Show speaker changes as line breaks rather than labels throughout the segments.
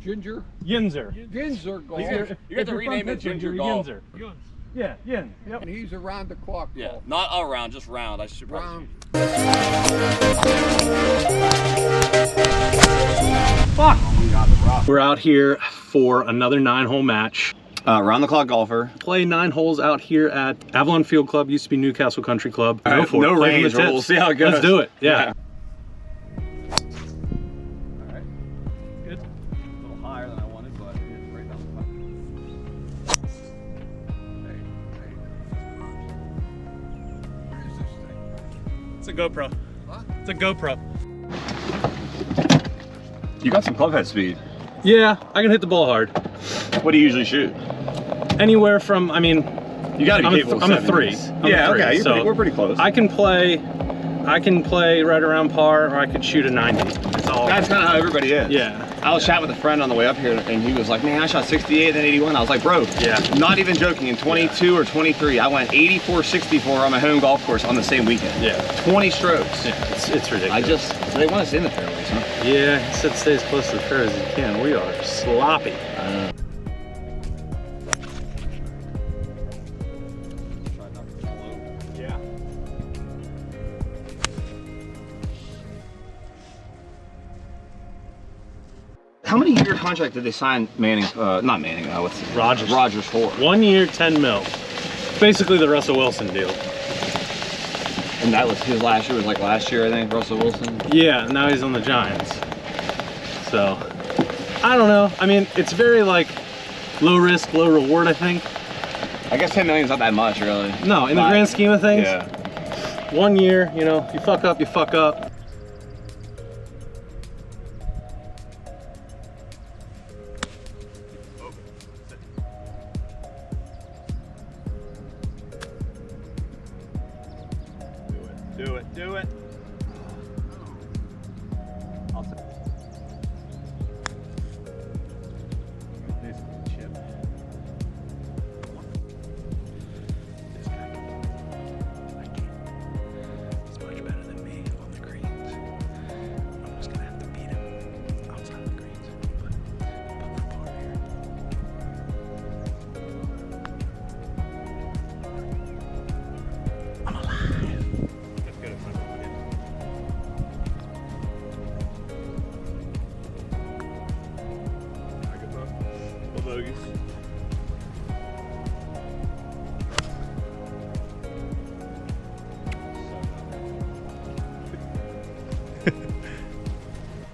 Ginger?
Yinzer.
Ginzer golf.
You got to rename it Ginger Golf.
Yinzer. Yeah, Yin. Yep.
And he's around the clock
Yeah,
golf.
not all round, just round. I should
Round.
Fuck! We're out here for another 9-hole match.
Round the clock golfer.
Play 9 holes out here at Avalon Field Club, used to be Newcastle Country Club.
All right,
Go for
no
it. Play
range,
from the
we'll
tips.
see how it goes.
Let's do it. Yeah.
Alright.
Good.
A little higher than I wanted, but it's right down the puck.
What is this thing?
It's a GoPro.
Huh?
It's a GoPro.
You got some club head speed.
Yeah, I can hit the ball hard.
What do you usually shoot?
Anywhere from, I mean,
You got to be capable of
I'm a 3.
70s.
I'm
Yeah,
a 3,
okay,
so
we're pretty close.
I can play right around par, or I could shoot a 90. It's all.
That's kind of how everybody is.
Yeah.
I was chatting with a friend on the way up here, and he was like, man, I shot 68, then 81. I was like, bro,
Yeah.
not even joking, in 22 or 23, I went 84, 64 on my home golf course on the same weekend.
Yeah.
20 strokes.
Yeah, it's ridiculous.
They want us in the fairways, huh?
Yeah, he said stay as close to the fair as you can. We are sloppy.
Yeah. How many year contract did they sign Manning, not Manning, what's it? Rogers for?
1 year, 10 mil. Basically the Russell Wilson deal.
And that was his last year, was like last year, I think, Russell Wilson?
Yeah, now he's on the Giants. So, I don't know. I mean, it's very like low risk, low reward, I think.
I guess 10 million's not that much, really.
No, in the grand scheme of things,
Yeah.
1 year, you know, you fuck up, you fuck up. Do it, do it.
I'll say.
This chip. This guy, I can't. He's much better than me on the greens. I'm just gonna have to beat him outside of the greens. But for par here. I'm alive. That's good if I'm bogeys.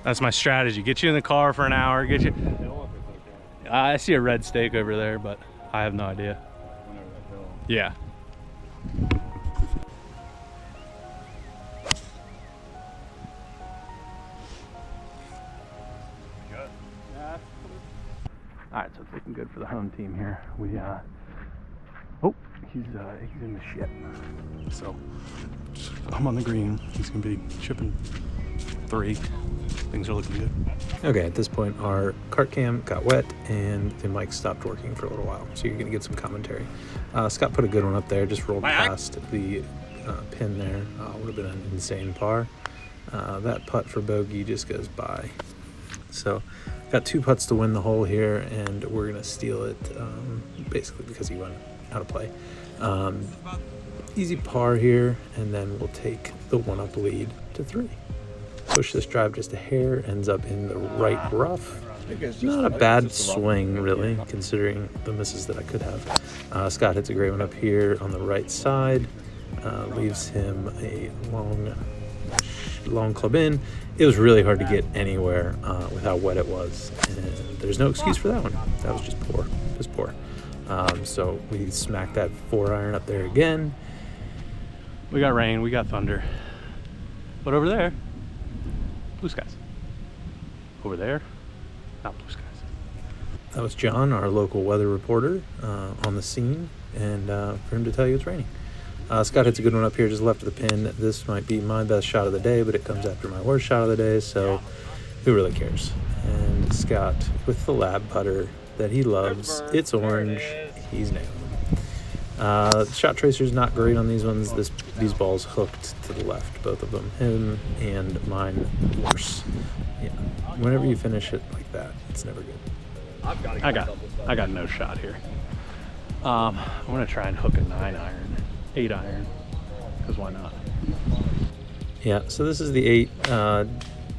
That's my strategy. Get you in the car for an hour. Get you. I see a red stake over there, but I have no idea. Yeah. All right, so it's looking good for the home team here. We oh, he's in the shit. So I'm on the green. He's gonna be chipping 3. Things are looking good. Okay, at this point our cart cam got wet and the mic stopped working for a little while, so you're gonna get some commentary. Scott put a good one up there, just rolled past the pin there. Would have been an insane par. That putt for bogey just goes by. So got 2 putts to win the hole here, and we're gonna steal it basically because he went out of play. Easy par here, and then we'll take the 1-up lead to 3. Push this drive just a hair, ends up in the right rough. Not a bad swing, really, considering the misses that I could have. Scott hits a great one up here on the right side. Leaves him a long club in. It was really hard to get anywhere with how wet it was, and there's no excuse for that one. That was just poor, so we smacked that 4-iron up there again. We got rain, we got thunder, but over there, blue skies. Over there, not blue skies. That was John, our local weather reporter, on the scene, and for him to tell you it's raining. Scott hits a good one up here just left of the pin. This might be my best shot of the day, but it comes after my worst shot of the day, so who really cares? And Scott with the lab putter that he loves. It's orange. He's nailed them. Shot tracer's not great on these ones. These balls hooked to the left, both of them. Him and mine worse. Yeah. whenever you finish it like that, it's never good. I got no shot here. I'm gonna try and hook a 9-iron, 8-iron, because why not? Yeah, so this is the 8.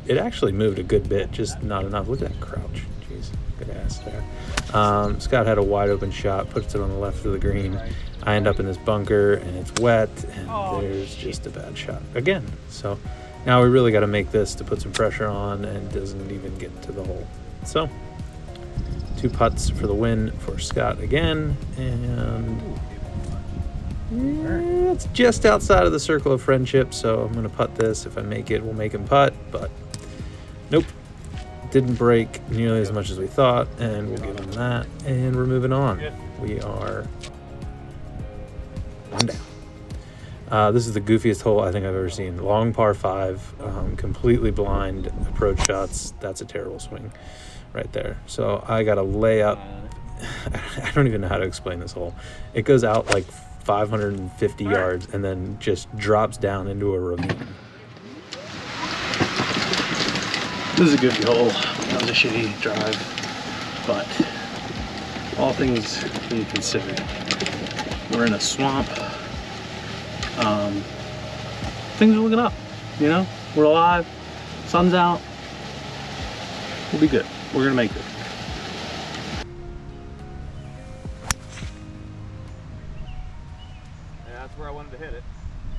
It actually moved a good bit, just not enough. Look at that crouch. Jeez, good ass there. Scott had a wide open shot, puts it on the left of the green. I end up in this bunker and it's wet and there's just a bad shot again. So now we really got to make this to put some pressure on and doesn't even get to the hole. So 2 putts for the win for Scott again, and it's just outside of the circle of friendship, so I'm gonna putt this. If I make it, we'll make him putt, but nope, didn't break nearly as much as we thought, and we'll give him that, and we're moving on. We are 1 down. This is the goofiest hole I think I've ever seen. Long par 5, completely blind approach shots. That's a terrible swing right there. So I got to lay up. I don't even know how to explain this hole. It goes out like 550 yards and then just drops down into a ravine. This is a goofy hole. That was a shitty drive, but all things being considered, we're in a swamp. Things are looking up, you know? We're alive, sun's out, we'll be good. We're gonna make it.
Yeah, that's where I wanted to hit it.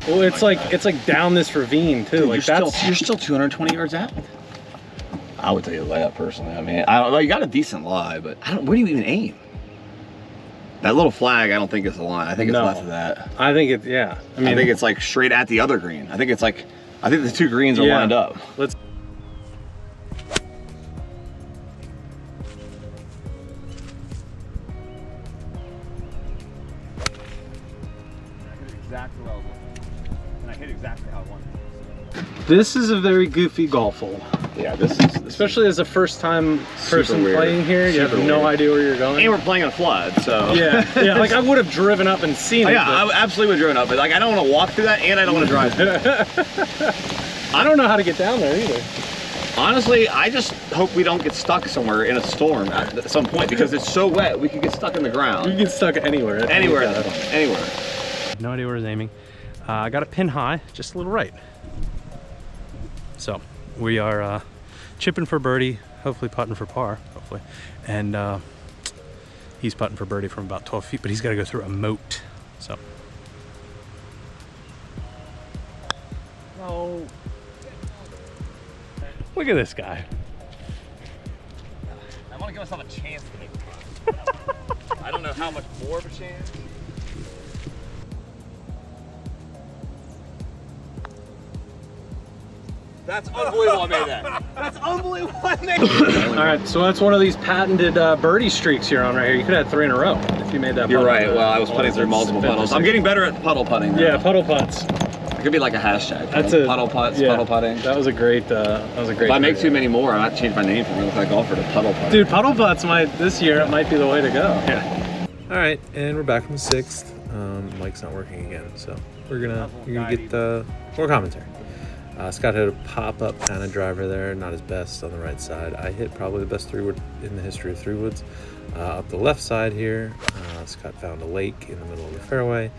Well, it's like down this ravine too.
Dude,
like
you're still 220 yards out. I would tell you to lay up personally. I mean, I don't know. You got a decent lie, but where do you even aim? That little flag, I don't think it's a line. I think it's left of that.
I think it's, yeah.
I think it's like straight at the other green. I think the 2 greens are lined up.
Let's.
Exactly where I was looking. And I hit exactly how I wanted.
This is a very goofy golf hole.
Yeah, this is
especially as a first-time person
weird.
Playing here. You have no idea where you're going.
And we're playing on flood, so
yeah. Like I would have driven up and seen it.
Yeah, I absolutely would have driven up, but like I don't want to walk through that, and I don't want to drive through it.
I don't know how to get down there either.
Honestly, I just hope we don't get stuck somewhere in a storm at some point because it's so wet. We could get stuck in the ground.
You can get stuck anywhere.
Anywhere.
No idea where I was aiming. I got a pin high, just a little right. So we are chipping for birdie, hopefully putting for par, hopefully. And he's putting for birdie from about 12 feet, but he's got to go through a moat. So. Oh. Look at this guy.
I want to give myself a chance to make it. I don't know how much more of a chance. That's unbelievable I made that. That's unbelievable I made that.
All right, so that's one of these patented birdie streaks you're on right here. You could have 3 in a row if you made that.
You're right. Well, I was putting through multiple puddles. I'm getting better at puddle putting now.
Yeah, puddle putts.
It could be like a hashtag.
That's
like puddle putts, puddle putting.
That was a great.
If I make too many more, I might change my name from Real Estate Golfer to Puddle Putt.
Dude, puddle putts this year it might be the way to go. Yeah. All right, and we're back from the 6th. Mike's not working again, so we're gonna get more commentary. Scott had a pop-up kind of driver there, not his best on the right side. I hit probably the best 3-wood in the history of 3-woods. Up the left side here, Scott found a lake in the middle of the fairway,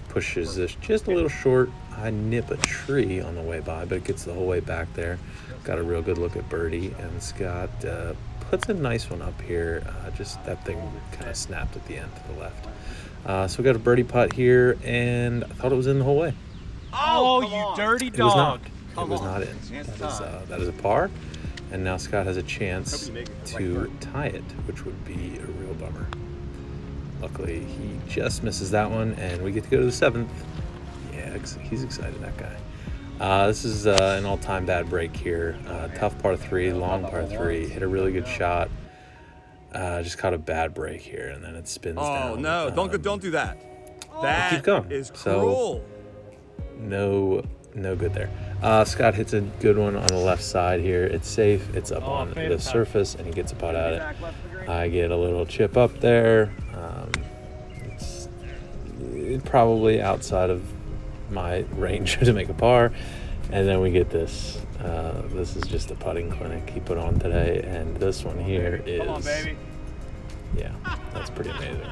pushes this just a little short. I nip a tree on the way by, but it gets the whole way back there. Got a real good look at birdie, and Scott puts a nice one up here. Just that thing kind of snapped at the end to the left. So we got a birdie putt here, and I thought it was in the whole way.
Oh, you dirty dog.
It was not. It was not in. That is a par, and now Scott has a chance to tie it, which would be a real bummer. Luckily, he just misses that one, and we get to go to the 7th. Yeah, he's excited, that guy. This is an all-time bad break here. Tough par 3, long par 3. Hit a really good shot. Just caught a bad break here, and then it spins down.
Oh no! Don't do that.
That keep going.
Is cruel.
So, no good there. Scott hits a good one on the left side here. It's safe. It's up on the surface, and he gets a putt at it. I get a little chip up there. It's probably outside of my range to make a par, and then we get this This is just a putting clinic he put on today, and this one here is.
Come on, baby.
Yeah, that's pretty amazing.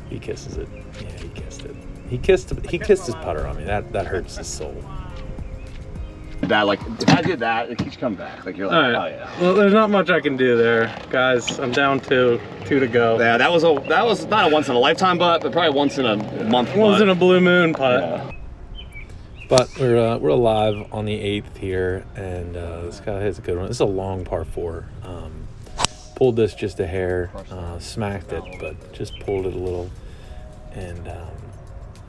He kisses it. Yeah, he kissed it. He kissed his putter on me. That hurts his soul.
That, like, if I did that, it keeps coming back. Like, you're like,
All right.
oh yeah.
Well, there's not much I can do there, guys. I'm down to 2 to go.
Yeah, that was not a once in a lifetime putt, but probably once in a month putt.
Once in a blue moon putt.
Yeah.
But we're alive on the 8th here, and this guy has a good one. This is a long par 4. Pulled this just a hair, smacked it, but just pulled it a little, and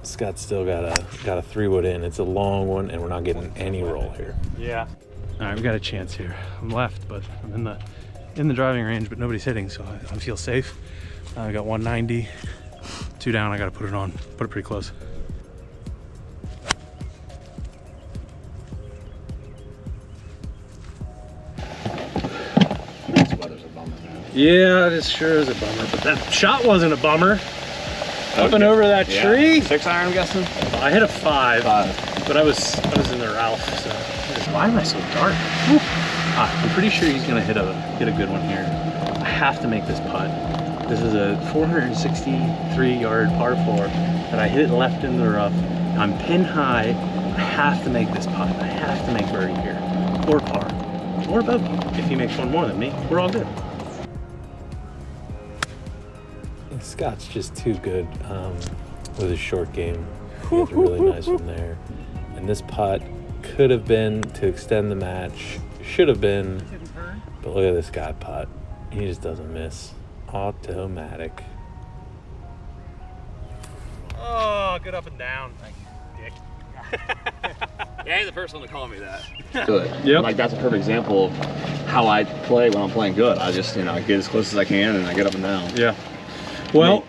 Scott's still got a 3-wood in. It's a long one, and we're not getting any roll here.
Yeah.
All right, we got a chance here. I'm left, but I'm in the driving range, but nobody's hitting, so I feel safe. I got 190, 2 down. I got to put it on, put it pretty close. Yeah, it sure is a bummer, but that shot wasn't a bummer. Up and over that tree.
6 iron, I'm guessing.
I hit a 5, but I was in the Ralph. So why am I so dark? I'm pretty sure he's gonna hit a good one here. I have to make this putt. This is a 463-yard par 4 that I hit it left in the rough. I'm pin high. I have to make this putt. I have to make birdie here, or par, or bogey. If he makes one more than me, we're all good. Scott's just too good with his short game. He has a really nice one there. And this putt could have been to extend the match, should have been, but look at this guy putt. He just doesn't miss. Automatic.
Oh, good up and down. Thank you, Dick. Yeah, you're the first one to call me that.
Good.
Yep.
Like, that's a perfect example of how I play when I'm playing good. I just, I get as close as I can and I get up and down.
Yeah. Well,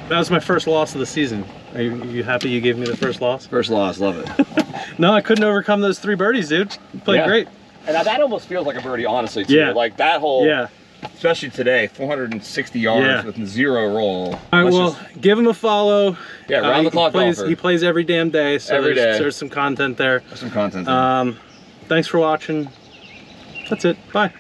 that was my first loss of the season. Are you happy you gave me the first loss?
First loss, love it.
No, I couldn't overcome those 3 birdies, dude. You played great.
And that almost feels like a birdie, honestly, too.
Yeah.
Like, that hole,
Yeah.
especially today, 460 yards with 0 roll.
All right, well, give him a follow.
Yeah, round the clock golfer.
He plays every damn day, so
Every day.
there's some content there.
There's some content there.
Thanks for watching. That's it. Bye.